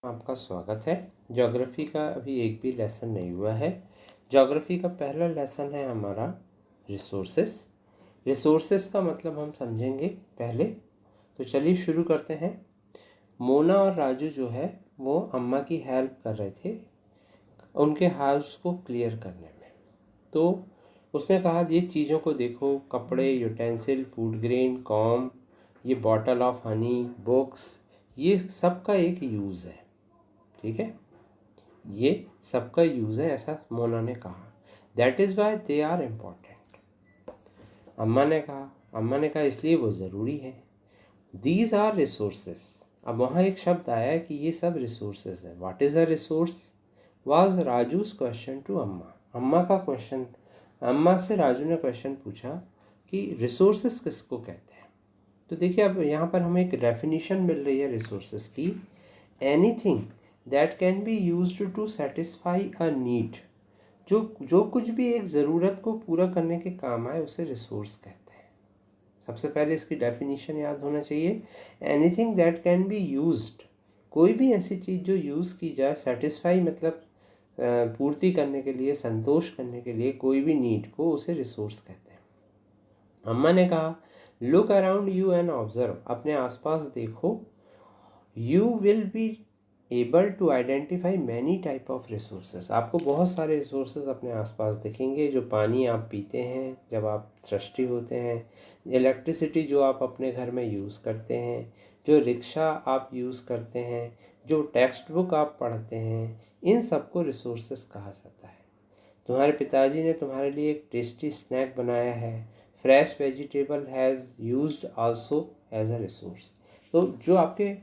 आपका स्वागत है। ज्योग्राफी का अभी एक भी लेसन नहीं हुआ है। ज्योग्राफी का पहला लेसन है हमारा रिसोर्सेस। रिसोर्सेस का मतलब हम समझेंगे पहले, तो चलिए शुरू करते हैं। मोना और राजू जो है वो अम्मा की हेल्प कर रहे थे उनके हाउस को क्लियर करने में। तो उसने कहा ये चीज़ों को देखो, कपड़े, यूटेंसिल, फूड ग्रेन, कॉम, ये बॉटल ऑफ हनी, बुक्स, ये सबका एक यूज़ है। ठीक है, ये सबका यूज़ है, ऐसा मोना ने कहा। That is why they are important. अम्मा ने कहा इसलिए वो ज़रूरी है। These are resources. अब वहाँ एक शब्द आया कि ये सब रिसोर्सेस है। What is a resource was Raju's question to Amma. अम्मा से राजू ने क्वेश्चन पूछा कि रिसोर्सेस किसको कहते हैं। तो देखिए अब यहाँ पर हमें एक डेफिनेशन मिल रही है रिसोर्सेस की। Anything that can be used to satisfy a need. जो कुछ भी एक ज़रूरत को पूरा करने के काम आए उसे रिसोर्स कहते हैं। सबसे पहले इसकी डेफिनेशन याद होना चाहिए। Anything that can be used, कोई भी ऐसी चीज़ जो यूज़ की जाए, सेटिस्फाई मतलब पूर्ति करने के लिए, संतोष करने के लिए कोई भी नीड को, उसे रिसोर्स कहते हैं। अम्मा ने कहा look around you and observe. अपने आसपास देखो। You will be able to identify many type of resources. आपको बहुत सारे रिसोर्सेज अपने आसपास दिखेंगे। जो पानी आप पीते हैं जब आप थ्रस्टी होते हैं, इलेक्ट्रिसिटी जो आप अपने घर में यूज़ करते हैं, जो रिक्शा आप यूज़ करते हैं, जो टेक्स्ट बुक आप पढ़ते हैं, इन सबको रिसोर्सेज कहा जाता है। तुम्हारे पिताजी ने तुम्हारे लिए एक टेस्टी स्नैक बनाया है। Fresh vegetable has used also as a resource. तो जो आपके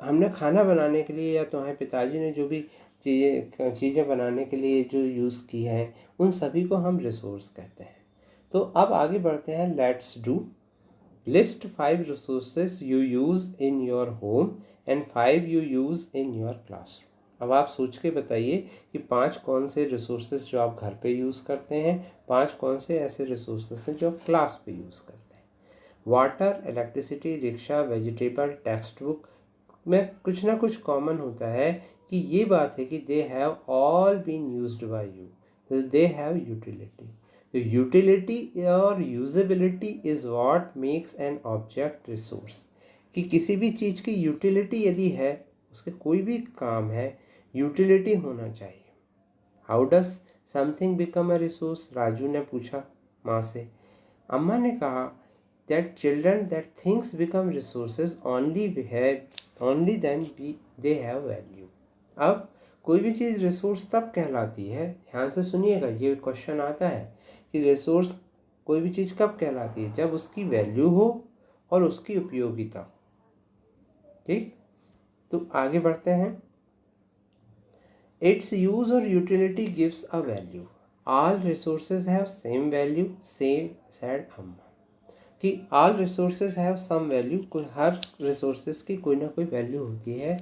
हमने खाना बनाने के लिए या तुम्हारे पिताजी ने जो भी चीज़ें बनाने के लिए जो यूज़ की हैं, उन सभी को हम रिसोर्स कहते हैं। तो अब आगे बढ़ते हैं। Let's do list 5 resources you use in your home and 5 you use in your classroom. अब आप सोच के बताइए कि 5 कौन से रिसोर्सेज जो आप घर पे यूज़ करते हैं, 5 कौन से ऐसे रिसोर्सेज हैं जो आप क्लास पे यूज़ करते हैं। Water, electricity, rickshaw, vegetable, text book में कुछ ना कुछ कॉमन होता है कि ये बात है कि they have all been used by you, they have utility. तो यूटिलिटी और usability is what makes an object resource. कि किसी भी चीज़ की यूटिलिटी यदि है, उसके कोई भी काम है, यूटिलिटी होना चाहिए। How does something become a resource, Raju ने पूछा माँ से। अम्मा ने कहा that children that things become resources only then they have value। अब कोई भी चीज़ रिसोर्स तब कहलाती है, ध्यान से सुनिएगा, ये क्वेश्चन आता है कि रिसोर्स कोई भी चीज़ कब कहलाती है, जब उसकी वैल्यू हो और उसकी उपयोगिता हो। ठीक, तो आगे बढ़ते हैं। इट्स यूज और utility gives a value. All resources have same value, same said Amma. कि all resources have some value, हर रिसोर्सेज की कोई ना कोई वैल्यू होती है।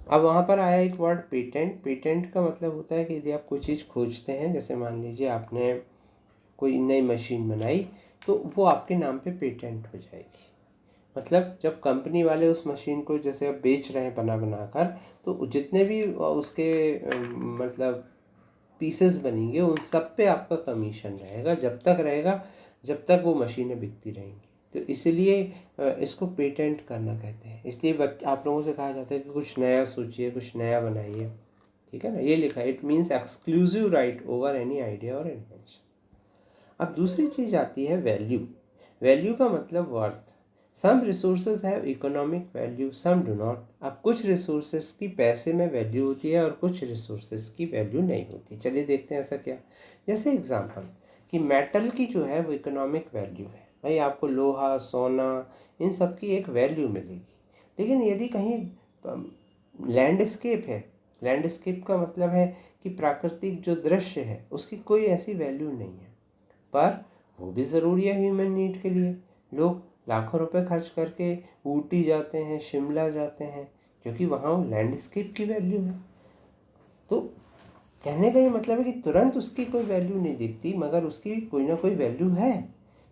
अब वहाँ पर आया एक वर्ड पेटेंट। पेटेंट का मतलब होता है कि यदि आप कोई चीज़ खोजते हैं, जैसे मान लीजिए आपने कोई नई मशीन बनाई, तो वो आपके नाम पे पेटेंट हो जाएगी। मतलब जब कंपनी वाले उस मशीन को जैसे अब बेच रहे हैं बना कर, तो जितने भी उसके मतलब पीसेस बनेंगे उन सब पे आपका कमीशन रहेगा, जब तक वो मशीनें बिकती रहेंगी। तो इसलिए इसको पेटेंट करना कहते हैं। इसलिए आप लोगों से कहा जाता है कि कुछ नया सोचिए, कुछ नया बनाइए। ठीक है ना, ये लिखा है। It means exclusive right over any idea और इन्वेंशन। अब दूसरी चीज़ आती है वैल्यू। वैल्यू का मतलब worth. Some resources have economic value, some do not. अब कुछ रिसोर्सेज की पैसे में वैल्यू होती है और कुछ रिसोर्सेज की वैल्यू नहीं होती। चलिए देखते हैं ऐसा क्या। जैसे एग्जांपल कि मेटल की जो है वो इकोनॉमिक वैल्यू है। भाई आपको लोहा, सोना, इन सब की एक वैल्यू मिलेगी। लेकिन यदि कहीं लैंडस्केप है, लैंडस्केप का मतलब है कि प्राकृतिक जो दृश्य है उसकी कोई ऐसी वैल्यू नहीं है, पर वो भी ज़रूरी है ह्यूमन नीड के लिए। लोग लाखों रुपए खर्च करके ऊटी जाते हैं, शिमला जाते हैं, क्योंकि वहाँ वो लैंडस्केप की वैल्यू है। तो कहने का ये मतलब है कि तुरंत उसकी कोई वैल्यू नहीं दिखती, मगर उसकी कोई ना कोई वैल्यू है।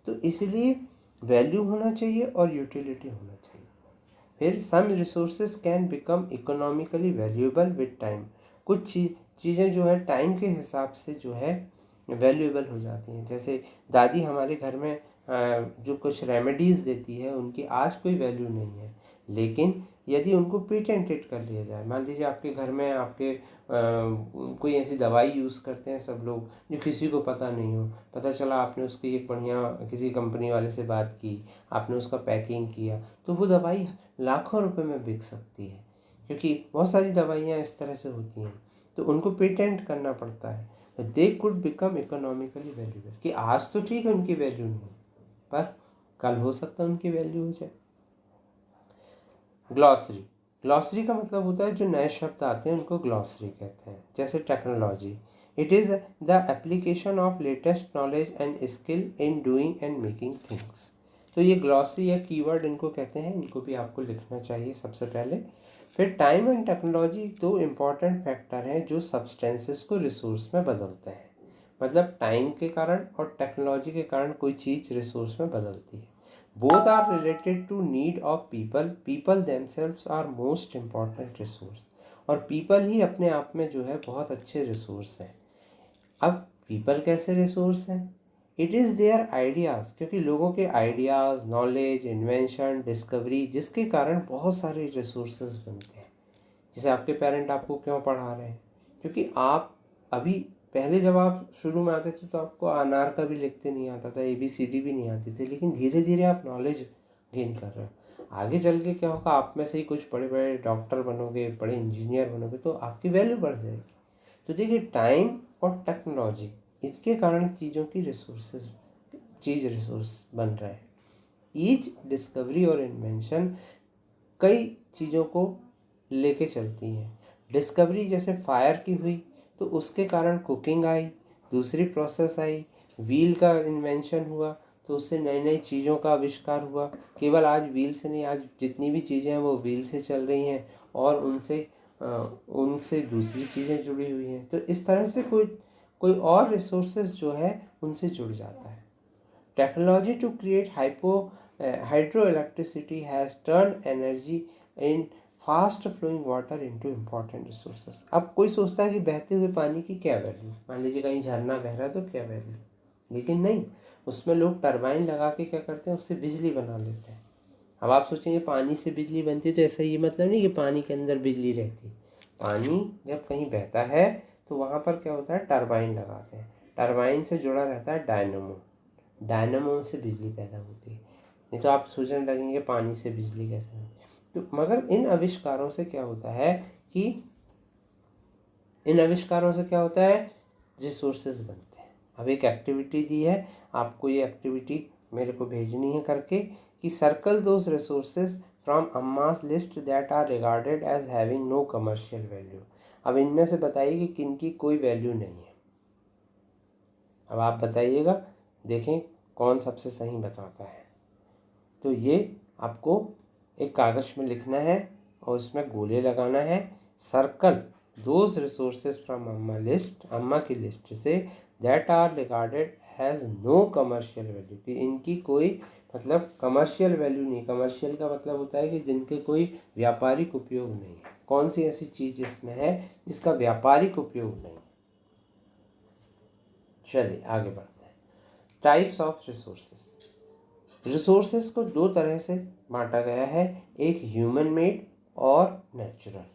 तो इसलिए वैल्यू होना चाहिए और यूटिलिटी होना चाहिए। फिर some resources can become economically valuable with time, कुछ चीज़ें जो है टाइम के हिसाब से जो है वैल्यूएबल हो जाती हैं। जैसे दादी हमारे घर में जो कुछ रेमेडीज़ देती है उनकी आज कोई वैल्यू नहीं है, लेकिन यदि उनको पेटेंटेड कर लिया जाए, मान लीजिए आपके घर में आपके कोई ऐसी दवाई यूज़ करते हैं सब लोग जो किसी को पता नहीं हो, पता चला आपने उसकी एक बढ़िया किसी कंपनी वाले से बात की, आपने उसका पैकिंग किया, तो वो दवाई लाखों रुपए में बिक सकती है, क्योंकि बहुत सारी दवाइयाँ इस तरह से होती हैं, तो उनको पेटेंट करना पड़ता है। तो they could become economically valuable, कि आज तो ठीक है उनकी वैल्यू नहीं, पर कल हो सकता है उनकी वैल्यू हो जाए। ग्लॉसरी, ग्लॉसरी का मतलब होता है जो नए शब्द आते हैं उनको ग्लॉसरी कहते हैं। जैसे technology, it is the application of latest knowledge and skill in doing and making things. तो ये ग्लॉसरी या कीवर्ड इनको कहते हैं, इनको भी आपको लिखना चाहिए सबसे पहले। फिर टाइम एंड टेक्नोलॉजी दो इम्पॉर्टेंट फैक्टर हैं जो सब्सटेंसेस को रिसोर्स में बदलते हैं। मतलब टाइम के कारण और टेक्नोलॉजी के कारण कोई चीज़ रिसोर्स में बदलती है। Both are related to need of people, people themselves are most important resource, और पीपल ही अपने आप में जो है बहुत अच्छे रिसोर्स हैं। अब पीपल कैसे रिसोर्स हैं? इट इज़ देयर आइडियाज़, क्योंकि लोगों के आइडियाज़, नॉलेज, इन्वेंशन, डिस्कवरी, जिसके कारण बहुत सारे रिसोर्सेज बनते हैं। जैसे आपके पेरेंट आपको क्यों पढ़ा रहे हैं? क्योंकि आप अभी पहले जब आप शुरू में आते थे तो आपको अनार का भी लिखते नहीं आता था, ABCD भी नहीं आती थी, लेकिन धीरे धीरे आप नॉलेज गेन कर रहे हो। आगे चल के क्या होगा, आप में से ही कुछ बड़े बड़े डॉक्टर बनोगे, बड़े इंजीनियर बनोगे, तो आपकी वैल्यू बढ़ जाएगी। तो देखिए, टाइम और टेक्नोलॉजी, इसके कारण चीज़ों की चीज़ रिसोर्स बन रहा है। ईच डिस्कवरी और इन्वेंशन कई चीज़ों को लेके चलती हैं। डिस्कवरी जैसे फायर की हुई तो उसके कारण कुकिंग आई, दूसरी प्रोसेस आई, व्हील का इन्वेंशन हुआ तो उससे नई नई चीज़ों का आविष्कार हुआ। केवल आज व्हील से नहीं, आज जितनी भी चीज़ें हैं वो व्हील से चल रही हैं, और उनसे दूसरी चीज़ें जुड़ी हुई हैं। तो इस तरह से कोई और रिसोर्सेज जो है उनसे जुड़ जाता है। Technology to create hydro electricity has turn energy in fast flowing water into important resources. अब कोई सोचता है कि बहते हुए पानी की क्या वैल्यू, मान लीजिए कहीं झरना बह रहा है तो क्या वैल्यू, लेकिन नहीं, उसमें लोग टरबाइन लगा के क्या करते हैं, उससे बिजली बना लेते हैं। अब आप सोचेंगे पानी से बिजली बनती है, तो ऐसा ये मतलब नहीं कि पानी के अंदर बिजली रहती है। पानी जब कहीं बहता है तो वहाँ पर क्या होता है, टरबाइन लगाते हैं, टरबाइन से जुड़ा रहता है डायनमो, डायनमो से बिजली पैदा होती है। नहीं तो आप सोचने लगेंगे पानी से बिजली कैसे होती है। तो मगर इन आविष्कारों से क्या होता है कि रिसोर्सेज बनते हैं। अब एक एक्टिविटी दी है आपको, ये एक्टिविटी मेरे को भेजनी है करके, कि circle those resources from Amma's list that are regarded as having no commercial value. अब इनमें से बताइए कि किन की कोई वैल्यू नहीं है। अब आप बताइएगा, देखें कौन सबसे सही बताता है। तो ये आपको एक कागज़ में लिखना है और इसमें गोले लगाना है। सर्कल दोज रिसोर्सेज फ्रॉम अम्मा की लिस्ट से that are regarded has no commercial value, कि इनकी कोई मतलब कमर्शियल वैल्यू नहीं। कमर्शियल का मतलब होता है कि जिनके कोई व्यापारिक उपयोग नहीं है। कौन सी ऐसी चीज़ इसमें है जिसका व्यापारिक उपयोग नहीं? चलिए आगे बढ़ते हैं। Types of resources. रिसोर्सेज को दो तरह से बांटा गया है, एक ह्यूमन मेड और नेचुरल।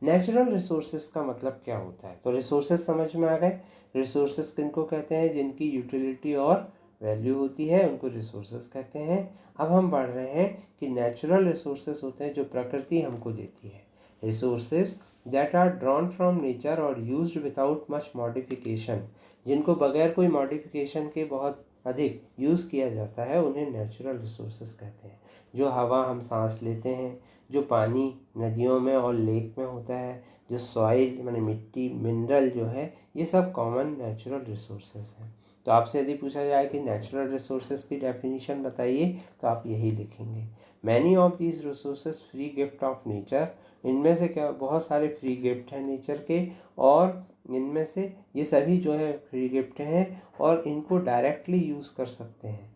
नेचुरल रिसोर्सेज का मतलब क्या होता है? तो रिसोर्सेज समझ में आ गए। रिसोर्सेज किनको कहते हैं? जिनकी यूटिलिटी और वैल्यू होती है उनको रिसोर्सेज कहते हैं। अब हम बढ़ रहे हैं कि नेचुरल रिसोर्सेज होते हैं जो प्रकृति हमको देती है। Resources that are drawn from nature और यूज्ड विदाउट मच मॉडिफिकेशन, जिनको बगैर कोई मॉडिफिकेशन के बहुत अधिक यूज़ किया जाता है, उन्हें नेचुरल रिसोर्सेज कहते हैं। जो हवा हम सांस लेते हैं, जो पानी नदियों में और लेक में होता है, जो सॉइल माने मिट्टी, मिनरल जो है, ये सब कॉमन नेचुरल रिसोर्सेज हैं। तो आपसे यदि पूछा जाए कि नेचुरल रिसोर्सेज की डेफिनेशन बताइए, तो आप यही लिखेंगे, many of these resources free gift of nature. इनमें से क्या बहुत सारे फ्री गिफ्ट हैं नेचर के, और इनमें से ये सभी जो है फ्री गिफ्ट हैं और इनको डायरेक्टली यूज़ कर सकते हैं।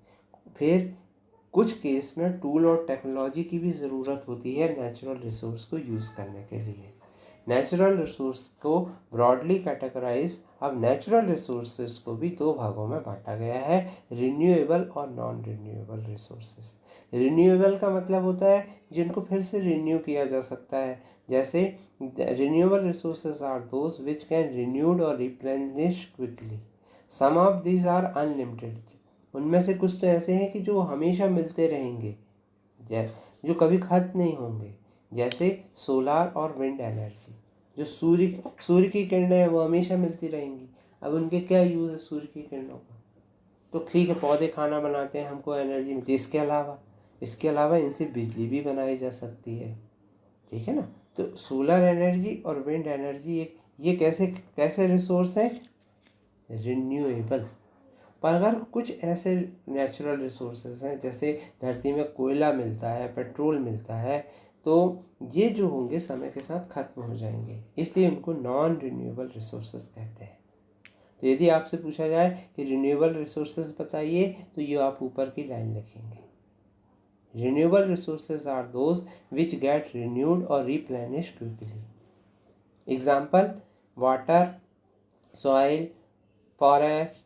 फिर कुछ केस में टूल और टेक्नोलॉजी की भी ज़रूरत होती है नेचुरल रिसोर्स को यूज़ करने के लिए। नेचुरल रिसोर्स को ब्रॉडली कैटेगराइज अब नेचुरल रिसोर्सेज को भी दो भागों में बांटा गया है, रिन्यूएबल और नॉन रिन्यूएबल रिसोर्सेज। रिन्यूएबल का मतलब होता है जिनको फिर से रिन्यू किया जा सकता है, जैसे renewable resources are those which can renewed और replenish quickly. Some of these are unlimited. उनमें से कुछ तो ऐसे हैं कि जो हमेशा मिलते रहेंगे, जो कभी खत्म नहीं होंगे, जैसे सोलार और विंड एनर्जी। जो सूर्य की किरणें हैं वो हमेशा मिलती रहेंगी। अब उनके क्या यूज़ है सूर्य की किरणों का? तो ठीक है, पौधे खाना बनाते हैं, हमको एनर्जी मिलती है। इसके अलावा इनसे बिजली भी बनाई जा सकती है, ठीक है ना। तो सोलर एनर्जी और विंड एनर्जी ये कैसे रिसोर्स हैं? रिन्यूएबल। पर अगर कुछ ऐसे नेचुरल रिसोर्सेज हैं, जैसे धरती में कोयला मिलता है, पेट्रोल मिलता है, तो ये जो होंगे समय के साथ खत्म हो जाएंगे, इसलिए उनको नॉन रिन्यूएबल रिसोर्सेज कहते हैं। तो यदि आपसे पूछा जाए कि रिन्यूएबल रिसोर्सेज बताइए, तो ये आप ऊपर की लाइन लिखेंगे। Renewable resources are those which get renewed और replenish quickly. Example water, soil, forest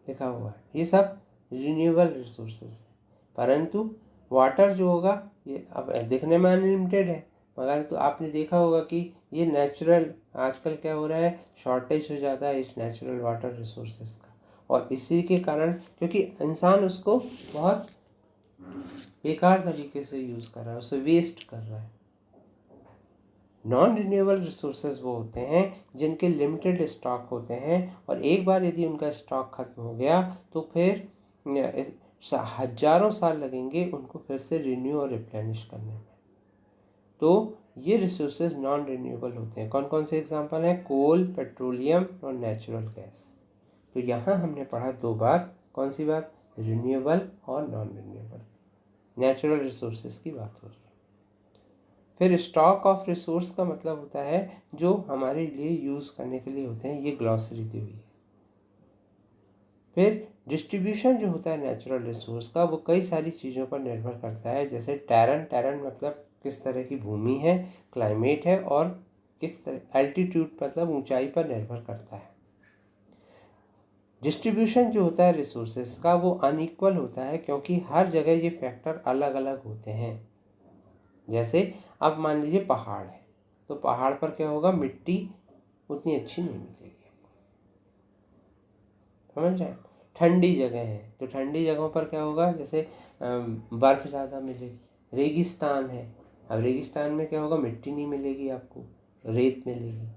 लिखा हुआ है, ये सब रिन्यूएबल रिसोर्सेज है। परंतु वाटर जो होगा ये अब दिखने में अनलिमिटेड है, मगर तो आपने देखा होगा कि ये नेचुरल आजकल क्या हो रहा है, शॉर्टेज हो जाता है इस नेचुरल वाटर रिसोर्सेज का। और इसी के कारण, क्योंकि इंसान उसको बहुत बेकार तरीके से यूज़ कर रहा है, उसे वेस्ट कर रहा है। नॉन रिन्यूएबल रिसोर्सेज वो होते हैं जिनके लिमिटेड स्टॉक होते हैं, और एक बार यदि उनका स्टॉक खत्म हो गया तो फिर हजारों साल लगेंगे उनको फिर से रिन्यू और रिप्लेनिश करने में। तो ये रिसोर्सेज नॉन रिन्यूएबल होते हैं। कौन कौन से एग्जांपल हैं? कोल, पेट्रोलियम और नेचुरल गैस। तो यहाँ हमने पढ़ा दो बात। कौन सी बात? रिन्यूएबल और नॉन रिन्यूएबल। नेचुरल रिसोर्सेज की बात हो रही है। फिर स्टॉक ऑफ रिसोर्स का मतलब होता है जो हमारे लिए यूज़ करने के लिए होते हैं, ये ग्लॉसरी दी हुई है। फिर डिस्ट्रीब्यूशन जो होता है नेचुरल रिसोर्स का, वो कई सारी चीज़ों पर निर्भर करता है, जैसे टेरन मतलब किस तरह की भूमि है, क्लाइमेट है, और किस तरह एल्टीट्यूड मतलब ऊंचाई पर निर्भर करता है। डिस्ट्रीब्यूशन जो होता है रिसोर्सेज का वो अनइक्वल होता है, क्योंकि हर जगह ये फैक्टर अलग अलग होते हैं। जैसे अब मान लीजिए पहाड़ है, तो पहाड़ पर क्या होगा, मिट्टी उतनी अच्छी नहीं मिलेगी, समझ रहे हैं। ठंडी जगह है तो ठंडी जगहों पर क्या होगा, जैसे बर्फ़ ज़्यादा मिलेगी। रेगिस्तान है, अब रेगिस्तान में क्या होगा, मिट्टी नहीं मिलेगी आपको, रेत मिलेगी।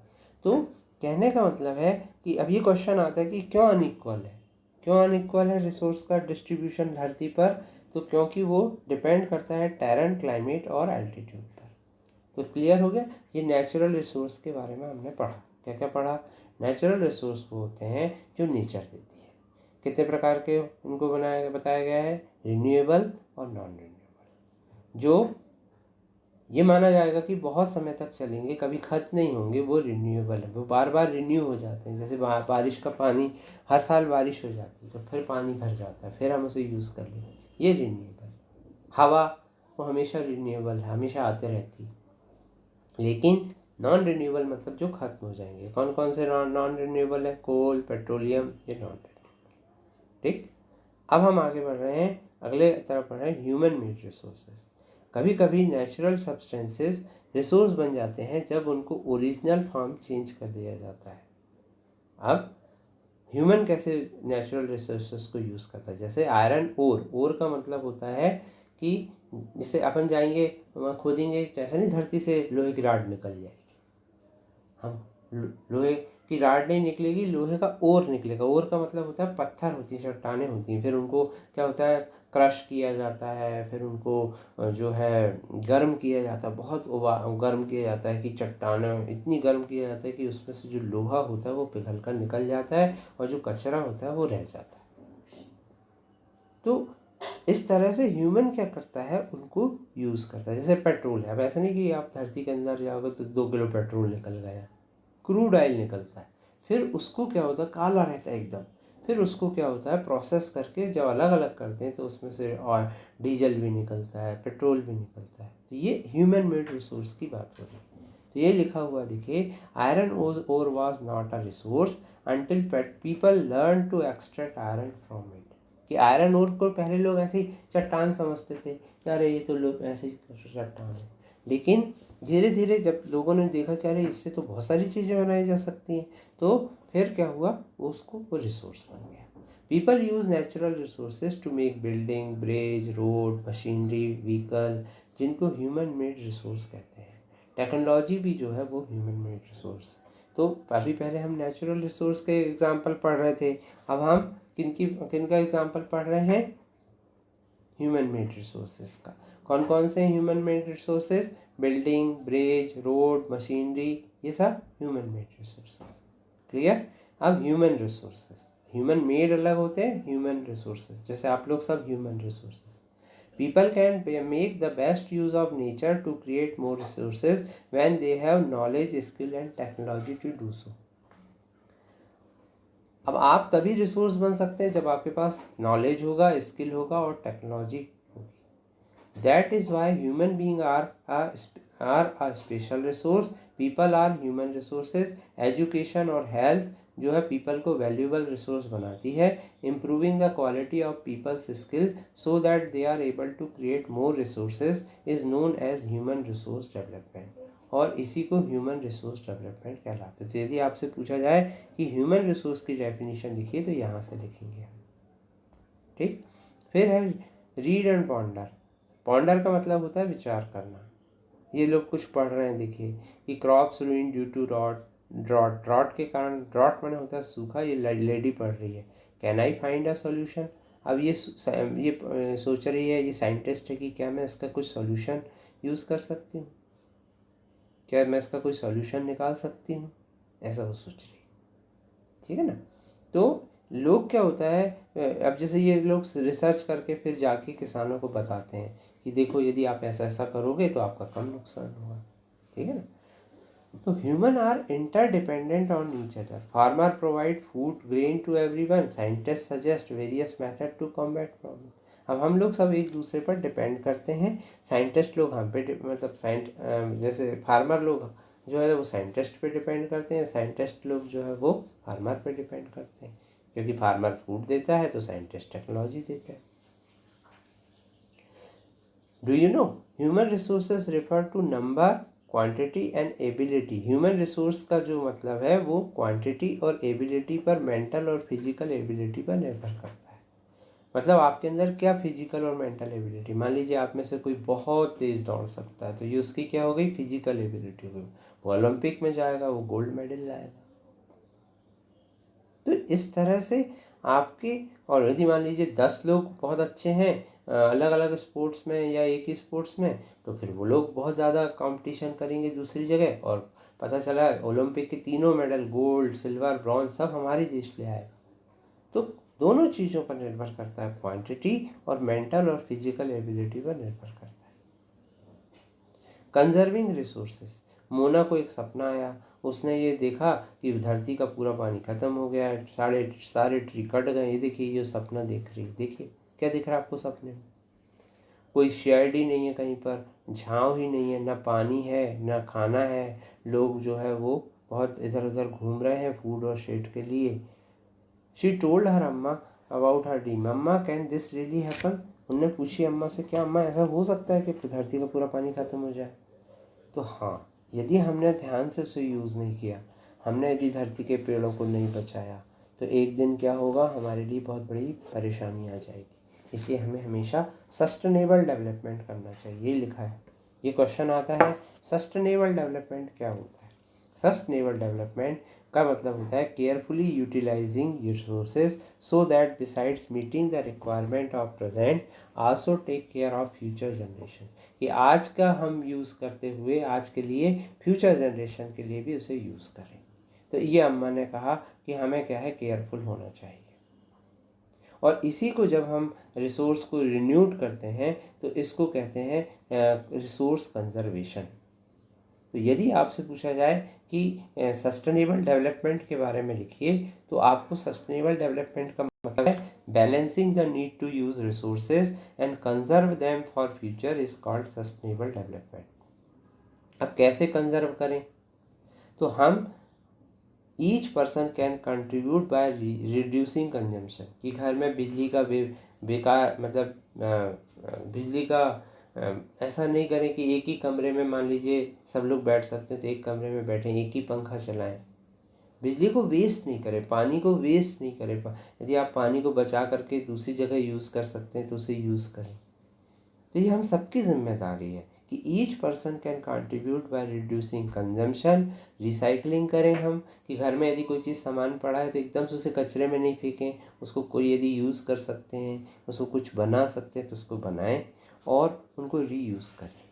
तो कहने का मतलब है कि अब ये क्वेश्चन आता है कि क्यों अनइक्वल है रिसोर्स का डिस्ट्रीब्यूशन धरती पर? तो क्योंकि वो डिपेंड करता है टेरन, क्लाइमेट और एल्टीट्यूड पर। तो क्लियर हो गया। ये नेचुरल रिसोर्स के बारे में हमने पढ़ा। क्या क्या पढ़ा? नेचुरल रिसोर्स वो होते हैं जो नेचर देती है। कितने प्रकार के उनको बताया गया है? रिन्यूएबल और नॉन रिन्यूएबल। जो ये माना जाएगा कि बहुत समय तक चलेंगे, कभी खत्म नहीं होंगे, वो रिन्यूएबल है, वो बार बार रिन्यू हो जाते हैं। जैसे बारिश का पानी, हर साल बारिश हो जाती है तो फिर पानी भर जाता है, फिर हम उसे यूज़ कर लेते हैं, ये रिन्यूएबल। हवा वो हमेशा रिन्यूएबल है, हमेशा आते रहती है। लेकिन नॉन रिन्यूएबल मतलब जो खत्म हो जाएंगे। कौन कौन से नॉन रिन्यूएबल है? कोल, पेट्रोलियम, ये नॉन रिन्यूएबल। ठीक, अब हम आगे बढ़ रहे हैं, अगले तरफ बढ़ रहे हैं, ह्यूमन मेड रिसोर्सेज। कभी कभी नेचुरल सब्सटेंसेस रिसोर्स बन जाते हैं जब उनको ओरिजिनल फॉर्म चेंज कर दिया जाता है। अब ह्यूमन कैसे नेचुरल रिसोर्सेज को यूज़ करता है? जैसे आयरन ओर का मतलब होता है कि जैसे अपन जाएंगे वहाँ खोदेंगे, जैसे नहीं धरती से लोहे की राड निकल जाएगी, हम लोहे की राड नहीं निकलेगी, लोहे का ओर निकलेगा। ओर का मतलब होता है पत्थर होती हैं, चट्टानें होती हैं, फिर उनको क्या होता है, क्रश किया जाता है, फिर उनको जो है गर्म किया जाता है, बहुत गर्म किया जाता है कि चट्टानें इतनी गर्म किया जाता है कि उसमें से जो लोहा होता है वो पिघल कर निकल जाता है और जो कचरा होता है वो रह जाता है। तो इस तरह से ह्यूमन क्या करता है, उनको यूज़ करता है। जैसे पेट्रोल है, अब ऐसा नहीं कि आप धरती के अंदर जाओगे तो 2 किलो पेट्रोल निकल गया, क्रूड ऑयल निकलता है, फिर उसको क्या होता है, काला रहता है एकदम, फिर उसको क्या होता है प्रोसेस करके जब अलग अलग करते हैं तो उसमें से और डीजल भी निकलता है, पेट्रोल भी निकलता है। तो ये ह्यूमन मेड रिसोर्स की बात हो रही है। तो ये लिखा हुआ देखिए, iron ore was not a resource until people learn to extract iron from it. कि आयरन ओर को पहले लोग ऐसे ही चट्टान समझते थे कि अरे ये तो लोग ऐसे ही चट्टान है, लेकिन धीरे धीरे जब लोगों ने देखा कि अरे इससे तो बहुत सारी चीज़ें बनाई जा सकती हैं, तो फिर क्या हुआ, उसको वो रिसोर्स बन गया। People use natural resources to make building, bridge, road, machinery, vehicle, जिनको ह्यूमन मेड रिसोर्स कहते हैं। टेक्नोलॉजी भी जो है वो ह्यूमन मेड रिसोर्स। तो अभी पहले हम नेचुरल रिसोर्स के एग्जाम्पल पढ़ रहे थे, अब हम किन का एग्जाम्पल पढ़ रहे हैं, ह्यूमन मेड रिसोर्सेज का। कौन कौन से human made resources, building, bridge, road, machinery, ये सब ह्यूमन मेड रिसोर्सेज। क्लियर। अब ह्यूमन रिसोर्सेज, ह्यूमन मेड अलग होते हैं, ह्यूमन रिसोर्सेज जैसे आप लोग सब human resources. People can make the best use of nature to create more resources when they have knowledge, skill and technology to do so. अब आप तभी रिसोर्स बन सकते हैं जब आपके पास नॉलेज होगा, स्किल होगा और टेक्नोलॉजी होगी। That is why human being are a special resource. People are human resources. Education और हेल्थ जो है पीपल को वैल्यूएबल रिसोर्स बनाती है। Improving the quality of people's skill so that they are able to create more resources is known as human resource development. और इसी को human resource development कहलाते हैं। तो यदि आपसे पूछा जाए कि ह्यूमन रिसोर्स की डेफिनेशन लिखिए तो यहाँ से लिखेंगे हम। ठीक। फिर है रीड एंड पॉन्डर। पॉन्डर का मतलब होता है विचार करना। ये लोग कुछ पढ़ रहे हैं, देखिए कि crops ruin due to drought. Drought के कारण, ड्रॉट माने होता है सूखा। ये लेडी पढ़ रही है, can I find a solution. अब ये सोच रही है, ये साइंटिस्ट है कि क्या मैं इसका कुछ सॉल्यूशन यूज़ कर सकती हूँ, क्या मैं इसका कोई सॉल्यूशन निकाल सकती हूँ, ऐसा वो सोच रही है। ठीक है ना। तो लोग क्या होता है, अब जैसे ये लोग रिसर्च करके फिर जाके किसानों को बताते हैं कि देखो यदि आप ऐसा ऐसा करोगे तो आपका कम नुकसान होगा। ठीक है ना। तो human are interdependent on each other. Farmer provide food grain to everyone. Scientist suggest various method to combat problem. अब हम लोग सब एक दूसरे पर डिपेंड करते हैं। साइंटिस्ट लोग हम पे मतलब जैसे फार्मर लोग जो है वो साइंटिस्ट पे डिपेंड करते हैं, साइंटिस्ट लोग जो है वो फार्मर पे डिपेंड करते हैं, क्योंकि फार्मर फूड देता है तो साइंटिस्ट टेक्नोलॉजी देता है। Do you know human resources refer to number, quantity and ability. Human resource का जो मतलब है वो क्वांटिटी और एबिलिटी पर, मेंटल और फिजिकल एबिलिटी पर निर्भर करता है। मतलब आपके अंदर क्या फिजिकल और मेंटल एबिलिटी। मान लीजिए आप में से कोई बहुत तेज दौड़ सकता है तो ये उसकी क्या हो गई, फिजिकल एबिलिटी हो गई। वो ओलंपिक में जाएगा, वो गोल्ड मेडल लाएगा। तो इस तरह से आपके, और यदि मान लीजिए 10 लोग बहुत अच्छे हैं अलग अलग स्पोर्ट्स में या एक ही स्पोर्ट्स में, तो फिर वो लोग बहुत ज़्यादा कंपटीशन करेंगे दूसरी जगह, और पता चला ओलंपिक के तीनों मेडल, गोल्ड, सिल्वर, ब्रॉन्ज, सब हमारे देश ले आएगा। तो दोनों चीज़ों पर निर्भर करता है, क्वांटिटी और मेंटल और फिजिकल एबिलिटी पर निर्भर करता है। Conserving resources. मोना को एक सपना आया, उसने ये देखा कि धरती का पूरा पानी खत्म हो गया है, सारे ट्री कट गए। ये देखिए, ये सपना देख रही है। देखिए क्या दिख रहा है आपको सपने में, कोई शेड ही नहीं है कहीं पर, छाँव ही नहीं है, ना पानी है ना खाना है। लोग जो है वो बहुत इधर उधर घूम रहे हैं फूड और शेड के लिए। शी टोल्ड हर अम्मा अबाउट हर ड्रीम। अम्मा कैन दिस रियली हैपन। उन्होंने पूछी अम्मा से, क्या अम्मा ऐसा हो सकता है कि धरती का पूरा पानी खत्म हो जाए। तो हाँ, यदि हमने ध्यान से उसे यूज़ नहीं किया, हमने यदि धरती के पेड़ों को नहीं बचाया, तो एक दिन क्या होगा, हमारे लिए बहुत बड़ी परेशानी आ जाएगी। इसलिए हमें हमेशा सस्टेनेबल डेवलपमेंट करना चाहिए। ये लिखा है, ये क्वेश्चन आता है, सस्टेनेबल डेवलपमेंट क्या होता है। सस्टेनेबल डेवलपमेंट का मतलब होता है carefully utilising resources so that besides meeting the requirement of present also take care of future generation. कि आज का हम यूज़ करते हुए आज के लिए फ्यूचर जनरेशन के लिए भी उसे यूज़ करें। तो ये अम्मा ने कहा कि हमें क्या है, केयरफुल होना चाहिए। और इसी को जब हम रिसोर्स को रिन्यूड करते हैं तो इसको कहते हैं रिसोर्स कंजर्वेशन। तो यदि आपसे पूछा जाए कि सस्टेनेबल डेवलपमेंट के बारे में लिखिए, तो आपको सस्टेनेबल डेवलपमेंट का मतलब है balancing the need to use resources and conserve them for future is called sustainable development. अब कैसे कंजर्व करें? तो हम each person can contribute by reducing consumption, कि घर में बिजली का बेकार मतलब बिजली का ऐसा नहीं करें कि एक ही कमरे में मान लीजिए सब लोग बैठ सकते हैं तो एक कमरे में बैठें, एक ही पंखा चलाएं। बिजली को वेस्ट नहीं करें, पानी को वेस्ट नहीं करें। यदि आप पानी को बचा करके दूसरी जगह यूज़ कर सकते हैं तो उसे यूज़ करें। तो ये हम सबकी जिम्मेदारी है कि each person can contribute by reducing consumption. Recycling करें हम, कि घर में यदि कोई चीज़ सामान पड़ा है तो एकदम से उसे कचरे में नहीं फेंकें, उसको कोई यदि यूज़ कर सकते हैं, उसको कुछ बना सकते हैं तो उसको बनाएं और उनको रीयूज़ करें।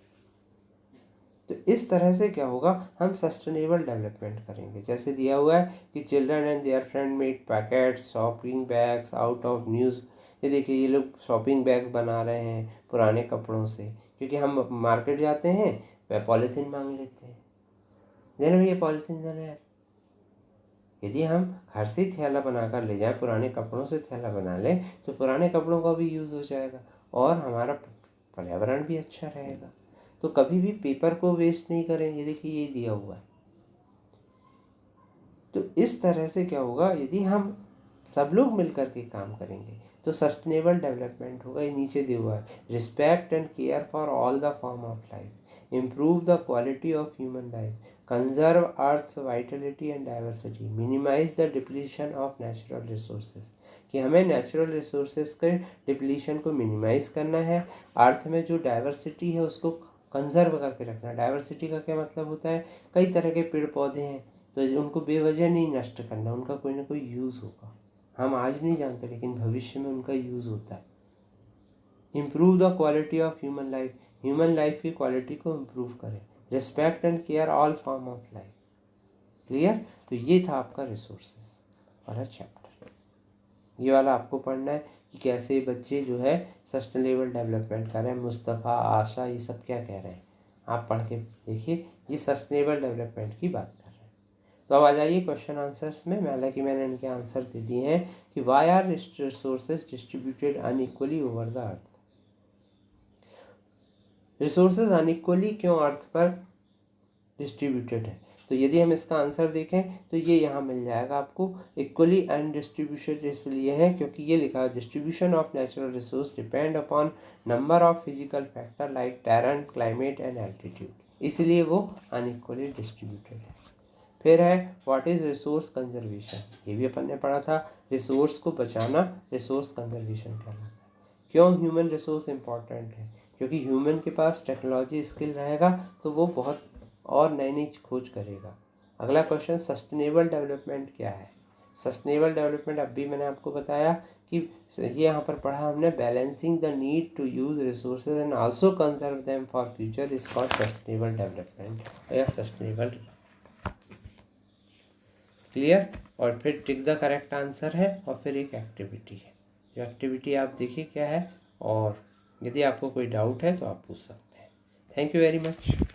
तो इस तरह से क्या होगा, हम सस्टेनेबल डेवलपमेंट करेंगे। जैसे दिया हुआ है कि children and there friend made packets shopping bags out of news. ये देखिए, ये लोग शॉपिंग बैग बना रहे हैं पुराने कपड़ों से, क्योंकि हम मार्केट जाते हैं वह पॉलीथीन मांग लेते हैं, देना भैया पॉलीथीन देना यार। यदि हम घर से थैला बनाकर ले जाएं, पुराने कपड़ों से थैला बना लें, तो पुराने कपड़ों का भी यूज़ हो जाएगा और हमारा पर्यावरण भी अच्छा रहेगा। तो कभी भी पेपर को वेस्ट नहीं करें, ये देखिए ये दिया हुआ है। तो इस तरह से क्या होगा, यदि हम सब लोग मिलकर के काम करेंगे तो सस्टेनेबल डेवलपमेंट होगा। ये नीचे दिया हुआ है, respect and care for all the form of life, improve the quality of human life, conserve earth's vitality and diversity, minimise the depletion of natural resources, कि हमें नेचुरल रिसोर्सेज के डिप्लीशन को मिनिमाइज करना है। अर्थ में जो डाइवर्सिटी है उसको कंजर्व करके रखना। डाइवर्सिटी का क्या मतलब होता है, कई तरह के पेड़ पौधे हैं तो उनको बेवजह नहीं नष्ट करना, उनका कोई ना कोई यूज़ होगा। हम आज नहीं जानते लेकिन भविष्य में उनका यूज़ होता है। Improve the quality of human life, human life की क्वालिटी को इम्प्रूव करें। Respect and care all form of life. Clear? तो ये था आपका रिसोर्सेज वाला चैप्टर। ये वाला आपको पढ़ना है कि कैसे बच्चे जो है सस्टेनेबल डेवलपमेंट कर रहे हैं। मुस्तफ़ा, आशा, ये सब क्या कह रहे हैं आप पढ़ के देखिए। ये सस्टेनेबल डेवलपमेंट की बात कर रहे हैं। तो अब आ जाइए क्वेश्चन आंसर्स में। हालांकि मैंने इनके आंसर दे दिए हैं कि why are resources distributed unequally over the earth. Resources unequally क्यों अर्थ पर डिस्ट्रीब्यूटेड है? तो यदि हम इसका आंसर देखें तो ये यहाँ मिल जाएगा आपको। इक्वली एंड डिस्ट्रीब्यूशन इसलिए है क्योंकि ये लिखा है distribution of natural resource depend upon number of physical factor like terrain, climate and altitude, इसलिए वो अनइक्वली डिस्ट्रीब्यूटेड है। फिर है व्हाट इज रिसोर्स कंजर्वेशन, ये भी अपन ने पढ़ा था। रिसोर्स को बचाना रिसोर्स कंजर्वेशन कहलाता है। क्यों ह्यूमन रिसोर्स इंपॉर्टेंट है? क्योंकि ह्यूमन के पास टेक्नोलॉजी स्किल रहेगा तो वो बहुत और नई नई खोज करेगा। अगला क्वेश्चन, सस्टेनेबल डेवलपमेंट क्या है? सस्टेनेबल डेवलपमेंट अब भी मैंने आपको बताया कि ये यहाँ पर पढ़ा हमने, balancing the need to use resources and also conserve them for future is called sustainable development या सस्टेनेबल। क्लियर? और फिर टिक द करेक्ट आंसर है और फिर एक एक्टिविटी है। जो एक्टिविटी आप देखिए क्या है, और यदि आपको कोई डाउट है तो आप पूछ सकते हैं। Thank you very much.